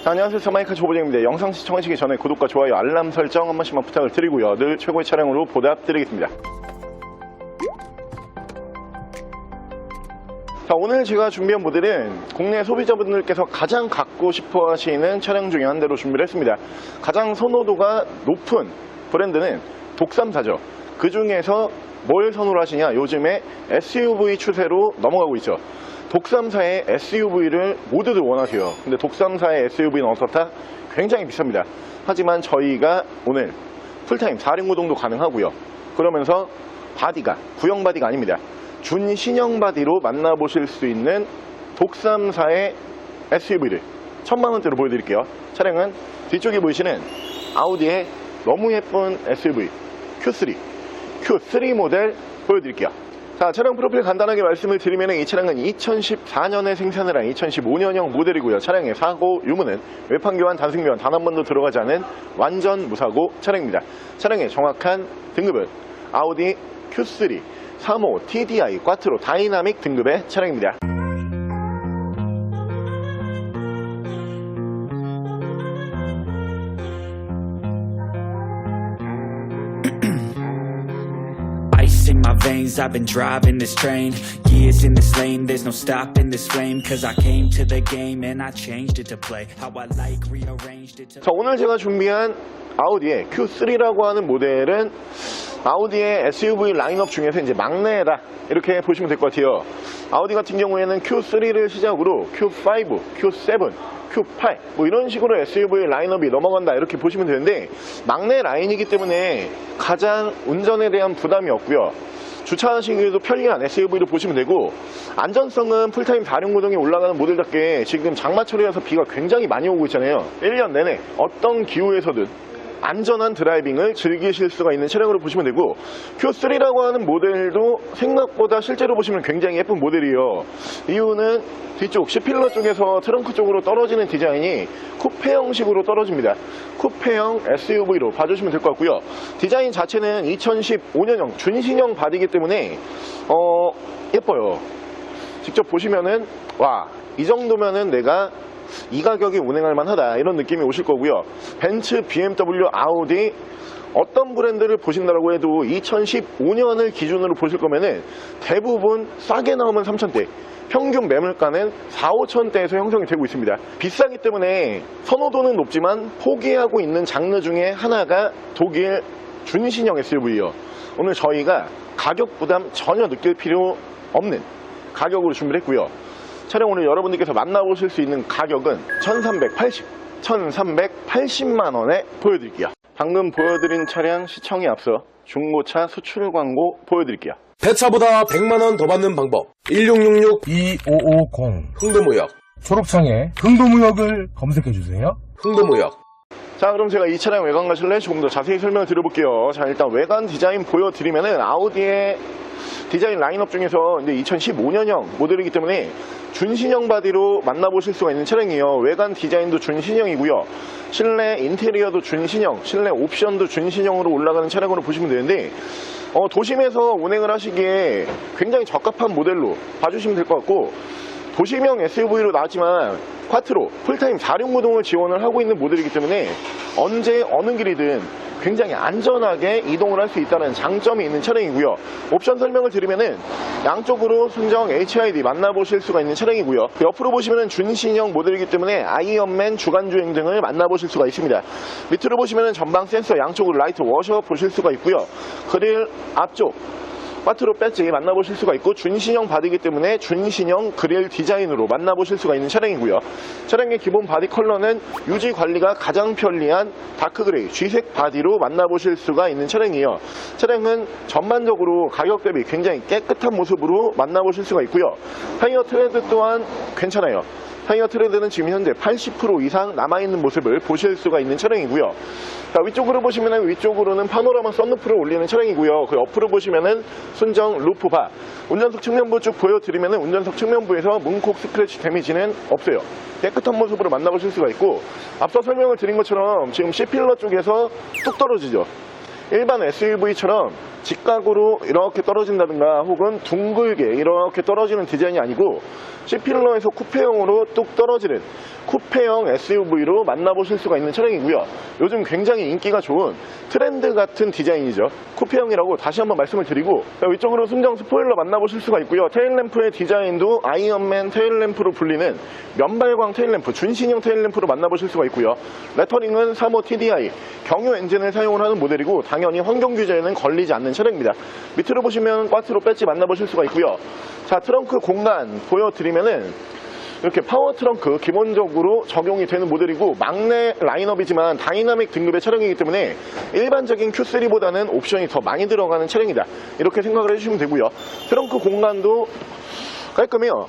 자, 안녕하세요. 서마이카 조보정입니다. 영상 시청하시기 전에 구독과 좋아요, 알람 설정 한 번씩만 부탁을 드리고요. 늘 최고의 차량으로 보답드리겠습니다. 자, 오늘 제가 준비한 모델은 국내 소비자분들께서 가장 갖고 싶어 하시는 차량 중에 한 대로 준비를 했습니다. 가장 선호도가 높은 브랜드는 독삼사죠. 그 중에서 뭘 선호를 하시냐? 요즘에 SUV 추세로 넘어가고 있죠. 독삼사의 SUV를 모두들 원하세요. 근데 독삼사의 SUV는 어떻다? 굉장히 비쌉니다. 하지만 저희가 오늘 풀타임 4륜구동도 가능하고요. 그러면서 바디가 구형 바디가 아닙니다. 준신형 바디로 만나보실 수 있는 독삼사의 SUV를 1000만원대로 보여드릴게요. 차량은 뒤쪽에 보이시는 아우디의 너무 예쁜 SUV Q3 모델 보여드릴게요. 자, 차량 프로필 간단하게 말씀을 드리면 이 차량은 2014년에 생산을 한 2015년형 모델이고요. 차량의 사고 유무는 외판 교환, 단순 교환 단 한 번도 들어가지 않은 완전 무사고 차량입니다. 차량의 정확한 등급은 아우디 Q3 3호 TDI 꽈트로 다이나믹 등급의 차량입니다. In my veins, I've been driving this train. Years in this lane, there's no stopping this flame. Cause I came to the game and I changed it to play how I like, rearranged it to... 자, 오늘 제가 준비한 아우디의 Q3라고 하는 모델은 아우디의 SUV 라인업 중에서 이제 막내다 이렇게 보시면 될 것 같아요. 아우디 같은 경우에는 Q3를 시작으로 Q5, Q7, Q8 뭐 이런 식으로 SUV 라인업이 넘어간다 이렇게 보시면 되는데, 막내 라인이기 때문에 가장 운전에 대한 부담이 없고요. 주차하시기에도 편리한 SUV로 보시면 되고, 안전성은 풀타임 4륜구동에 올라가는 모델답게 지금 장마철이라서 비가 굉장히 많이 오고 있잖아요. 1년 내내 어떤 기후에서든 안전한 드라이빙을 즐기실 수가 있는 차량으로 보시면 되고, Q3라고 하는 모델도 생각보다 실제로 보시면 굉장히 예쁜 모델이에요. 이유는 뒤쪽 C필러 쪽에서 트렁크 쪽으로 떨어지는 디자인이 쿠페 형식으로 떨어집니다. 쿠페형 SUV로 봐주시면 될 것 같고요. 디자인 자체는 2015년형 준신형 바디이기 때문에 예뻐요. 직접 보시면은 와, 이 정도면은 내가 이 가격에 운행할 만하다 이런 느낌이 오실 거고요. 벤츠, BMW, 아우디 어떤 브랜드를 보신다고 해도 2015년을 기준으로 보실 거면은 대부분 싸게 나오면 3,000대, 평균 매물가는 4, 5천대에서 형성이 되고 있습니다. 비싸기 때문에 선호도는 높지만 포기하고 있는 장르 중에 하나가 독일 준신형 SUV예요. 오늘 저희가 가격 부담 전혀 느낄 필요 없는 가격으로 준비를 했고요. 차량 오늘 여러분들께서 만나보실 수 있는 가격은 1380만원에 보여드릴게요. 방금 보여드린 차량 시청에 앞서 중고차 수출 광고 보여드릴게요. 배차보다 100만원 더 받는 방법 1666-2550 흥도무역. 초록창에 흥도무역을 검색해주세요. 흥도무역. 자, 그럼 제가 이 차량 외관 가실래 조금 더 자세히 설명을 드려볼게요. 자, 일단 외관 디자인 보여드리면은 아우디의 디자인 라인업 중에서 이제 2015년형 모델이기 때문에 준신형 바디로 만나보실 수가 있는 차량이에요. 외관 디자인도 준신형이고요. 실내 인테리어도 준신형, 실내 옵션도 준신형으로 올라가는 차량으로 보시면 되는데, 도심에서 운행을 하시기에 굉장히 적합한 모델로 봐주시면 될 것 같고, 도심형 SUV로 나왔지만 쿼트로 풀타임 4륜구동을 지원을 하고 있는 모델이기 때문에 언제 어느 길이든 굉장히 안전하게 이동을 할 수 있다는 장점이 있는 차량이고요. 옵션 설명을 드리면은 양쪽으로 순정 HID 만나보실 수가 있는 차량이고요. 옆으로 보시면은 준신형 모델이기 때문에 아이언맨 주간주행 등을 만나보실 수가 있습니다. 밑으로 보시면은 전방 센서, 양쪽으로 라이트 워셔 보실 수가 있고요. 그릴 앞쪽 꽈트로 배지 만나보실 수가 있고, 준신형 바디이기 때문에 준신형 그릴 디자인으로 만나보실 수가 있는 차량이고요. 차량의 기본 바디 컬러는 유지 관리가 가장 편리한 다크그레이 G색 바디로 만나보실 수가 있는 차량이에요. 차량은 전반적으로 가격 대비 굉장히 깨끗한 모습으로 만나보실 수가 있고요. 타이어 트레드 또한 괜찮아요. 타이어 트레드는 지금 현재 80% 이상 남아있는 모습을 보실 수가 있는 차량이고요. 자, 위쪽으로 보시면은 위쪽으로는 파노라마 썬루프를 올리는 차량이고요. 그 옆으로 보시면은 순정 루프바, 운전석 측면부 쭉 보여드리면은 운전석 측면부에서 문콕 스크래치 데미지는 없어요. 깨끗한 모습으로 만나보실 수가 있고, 앞서 설명을 드린 것처럼 지금 C필러 쪽에서 뚝 떨어지죠. 일반 SUV처럼 직각으로 이렇게 떨어진다든가 혹은 둥글게 이렇게 떨어지는 디자인이 아니고 C필러에서 쿠페형으로 뚝 떨어지는 쿠페형 SUV로 만나보실 수가 있는 차량이고요. 요즘 굉장히 인기가 좋은 트렌드 같은 디자인이죠. 쿠페형이라고 다시 한번 말씀을 드리고, 위쪽으로 순정 스포일러 만나보실 수가 있고요. 테일램프의 디자인도 아이언맨 테일램프로 불리는 면발광 테일램프, 준신형 테일램프로 만나보실 수가 있고요. 레터링은 3호 TDI 경유 엔진을 사용을 하는 모델이고, 당연히 환경 규제에는 걸리지 않는 차량입니다. 밑으로 보시면 꽈트로 배지 만나보실 수가 있고요. 자, 트렁크 공간 보여드리면은 이렇게 파워 트렁크 기본적으로 적용이 되는 모델이고, 막내 라인업이지만 다이나믹 등급의 차량이기 때문에 일반적인 Q3보다는 옵션이 더 많이 들어가는 차량이다, 이렇게 생각을 해주시면 되고요. 트렁크 공간도 깔끔해요.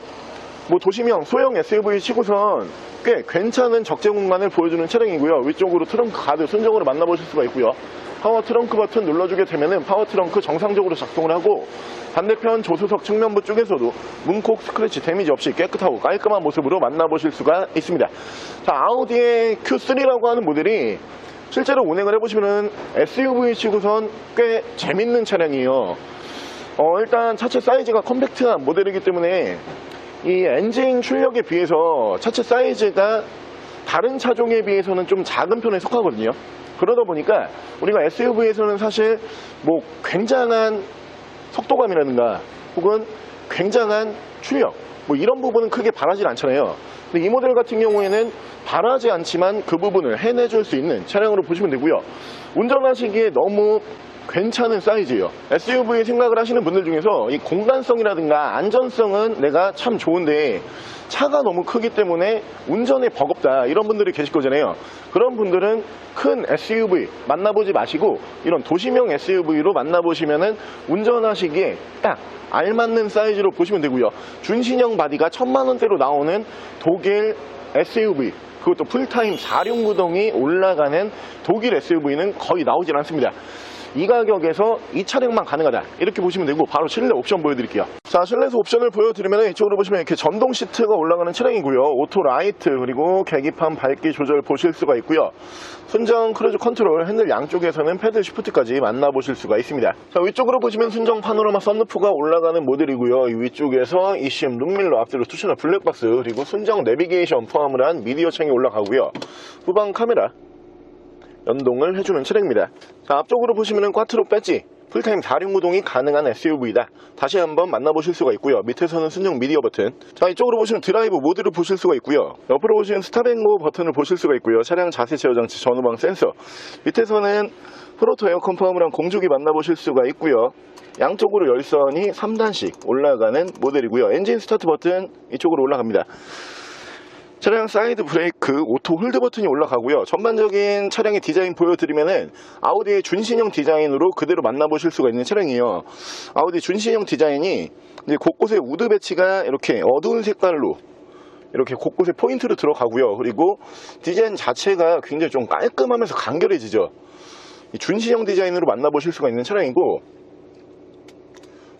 뭐 도심형 소형 SUV 치고선 꽤 괜찮은 적재 공간을 보여주는 차량이고요. 위쪽으로 트렁크 가드 순정으로 만나보실 수가 있고요. 파워 트렁크 버튼 눌러주게 되면은 파워 트렁크 정상적으로 작동을 하고, 반대편 조수석 측면부 쪽에서도 문콕 스크래치 데미지 없이 깨끗하고 깔끔한 모습으로 만나보실 수가 있습니다. 자, 아우디의 Q3라고 하는 모델이 실제로 운행을 해보시면은 SUV 치고선 꽤 재밌는 차량이에요. 일단 차체 사이즈가 컴팩트한 모델이기 때문에 이 엔진 출력에 비해서 차체 사이즈가 다른 차종에 비해서는 좀 작은 편에 속하거든요. 그러다 보니까 우리가 SUV에서는 사실 뭐 굉장한 속도감이라든가 혹은 굉장한 출력, 뭐 이런 부분은 크게 바라지 않잖아요. 근데 이 모델 같은 경우에는 바라지 않지만 그 부분을 해내줄 수 있는 차량으로 보시면 되고요. 운전하시기에 너무 괜찮은 사이즈예요. SUV 생각을 하시는 분들 중에서 이 공간성이라든가 안전성은 내가 참 좋은데 차가 너무 크기 때문에 운전에 버겁다, 이런 분들이 계실 거잖아요. 그런 분들은 큰 SUV 만나보지 마시고 이런 도심형 SUV로 만나보시면은 운전하시기에 딱 알맞는 사이즈로 보시면 되고요. 준신형 바디가 1000만원대로 나오는 독일 SUV, 그것도 풀타임 4륜구동이 올라가는 독일 SUV는 거의 나오질 않습니다. 이 가격에서 이 차량만 가능하다, 이렇게 보시면 되고, 바로 실내 옵션 보여드릴게요. 자, 실내에서 옵션을 보여드리면 이쪽으로 보시면 이렇게 전동 시트가 올라가는 차량이고요. 오토 라이트, 그리고 계기판 밝기 조절 보실 수가 있고요. 순정 크루즈 컨트롤, 핸들 양쪽에서는 패들 시프트까지 만나보실 수가 있습니다. 자, 위쪽으로 보시면 순정 파노라마 썬루프가 올라가는 모델이고요. 이 위쪽에서 ECM 룸밀러, 앞뒤로 투셔널 블랙박스, 그리고 순정 내비게이션 포함을 한 미디어 창이 올라가고요. 후방 카메라 연동을 해주는 차량입니다. 자, 앞쪽으로 보시면은 꽈트로 배지, 풀타임 4륜구동이 가능한 SUV다, 다시 한번 만나보실 수가 있고요. 밑에서는 순정 미디어 버튼. 자, 이쪽으로 보시면 드라이브 모드를 보실 수가 있고요. 옆으로 보시면 스탑앤고 버튼을 보실 수가 있고요. 차량 자세 제어 장치, 전후방 센서. 밑에서는 프로토 에어컨 포함을 한 공조기 만나보실 수가 있고요. 양쪽으로 열선이 3단씩 올라가는 모델이고요. 엔진 스타트 버튼 이쪽으로 올라갑니다. 차량 사이드 브레이크, 오토 홀드 버튼이 올라가고요. 전반적인 차량의 디자인 보여드리면은 아우디의 준신형 디자인으로 그대로 만나보실 수가 있는 차량이에요. 아우디 준신형 디자인이 이제 곳곳에 우드 배치가 이렇게 어두운 색깔로 이렇게 곳곳에 포인트로 들어가고요. 그리고 디자인 자체가 굉장히 좀 깔끔하면서 간결해지죠. 준신형 디자인으로 만나보실 수가 있는 차량이고,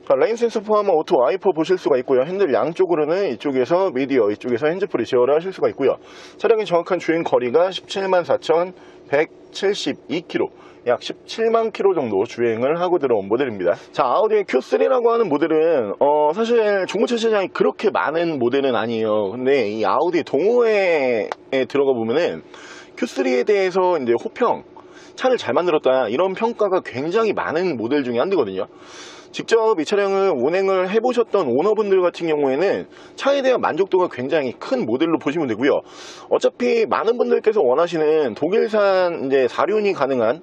자, 레인 센서 포함한 오토 와이퍼 보실 수가 있고요. 핸들 양쪽으로는 이쪽에서 미디어, 이쪽에서 핸즈프리 제어를 하실 수가 있고요. 차량의 정확한 주행 거리가 174,172km, 약 17만 km 정도 주행을 하고 들어온 모델입니다. 자, 아우디의 Q3라고 하는 모델은 사실 중고차 시장이 그렇게 많은 모델은 아니에요. 근데 이 아우디 동호회에 들어가 보면은 Q3에 대해서 이제 호평, 차를 잘 만들었다, 이런 평가가 굉장히 많은 모델 중에 한 대거든요. 직접 이 차량을 운행을 해보셨던 오너분들 같은 경우에는 차에 대한 만족도가 굉장히 큰 모델로 보시면 되고요. 어차피 많은 분들께서 원하시는 독일산 이제 4륜이 가능한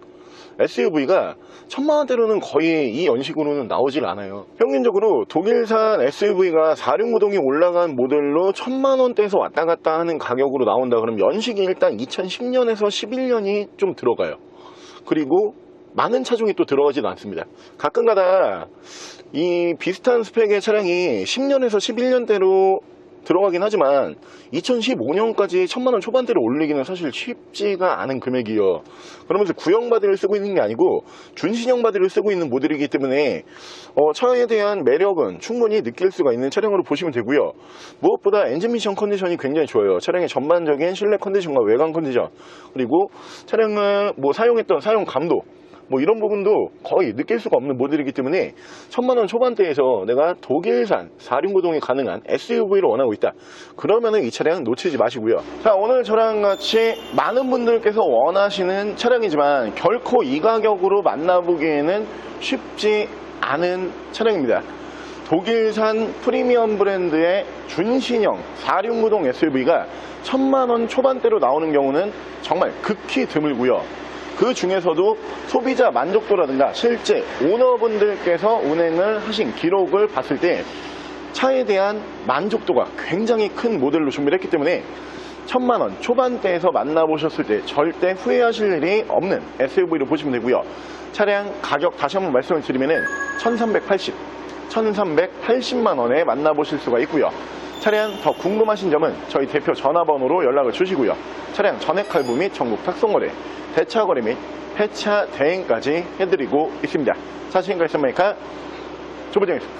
SUV가 1000만원대로는 거의 이 연식으로는 나오질 않아요. 평균적으로 독일산 SUV가 4륜구동이 올라간 모델로 1000만원대에서 왔다 갔다 하는 가격으로 나온다 그러면 연식이 일단 2010년에서 11년이 좀 들어가요. 그리고 많은 차종이 또 들어가지는 않습니다. 가끔가다 이 비슷한 스펙의 차량이 10년에서 11년대로 들어가긴 하지만 2015년까지 1000만원 초반대로 올리기는 사실 쉽지가 않은 금액이요. 그러면서 구형 바디를 쓰고 있는 게 아니고 준신형 바디를 쓰고 있는 모델이기 때문에 차에 대한 매력은 충분히 느낄 수가 있는 차량으로 보시면 되고요. 무엇보다 엔진 미션 컨디션이 굉장히 좋아요. 차량의 전반적인 실내 컨디션과 외관 컨디션, 그리고 차량을 사용했던 사용 감도, 뭐 이런 부분도 거의 느낄 수가 없는 모델이기 때문에 1000만원 초반대에서 내가 독일산 4륜구동이 가능한 SUV를 원하고 있다, 그러면은 이 차량 놓치지 마시고요. 자, 오늘 저랑 같이 많은 분들께서 원하시는 차량이지만 결코 이 가격으로 만나보기에는 쉽지 않은 차량입니다. 독일산 프리미엄 브랜드의 준신형 4륜구동 SUV가 1000만원 초반대로 나오는 경우는 정말 극히 드물고요. 그 중에서도 소비자 만족도라든가 실제 오너분들께서 운행을 하신 기록을 봤을 때 차에 대한 만족도가 굉장히 큰 모델로 준비를 했기 때문에 1000만원 초반대에서 만나보셨을 때 절대 후회하실 일이 없는 SUV로 보시면 되고요. 차량 가격 다시 한번 말씀을 드리면은 1380만원에 만나보실 수가 있고요. 차량 더 궁금하신 점은 저희 대표 전화번호로 연락을 주시고요. 차량 전액 할부 및 전국 탁송거래, 대차거래 및 폐차 대행까지 해드리고 있습니다. 자신과 있으면 메이커 조부장입니다.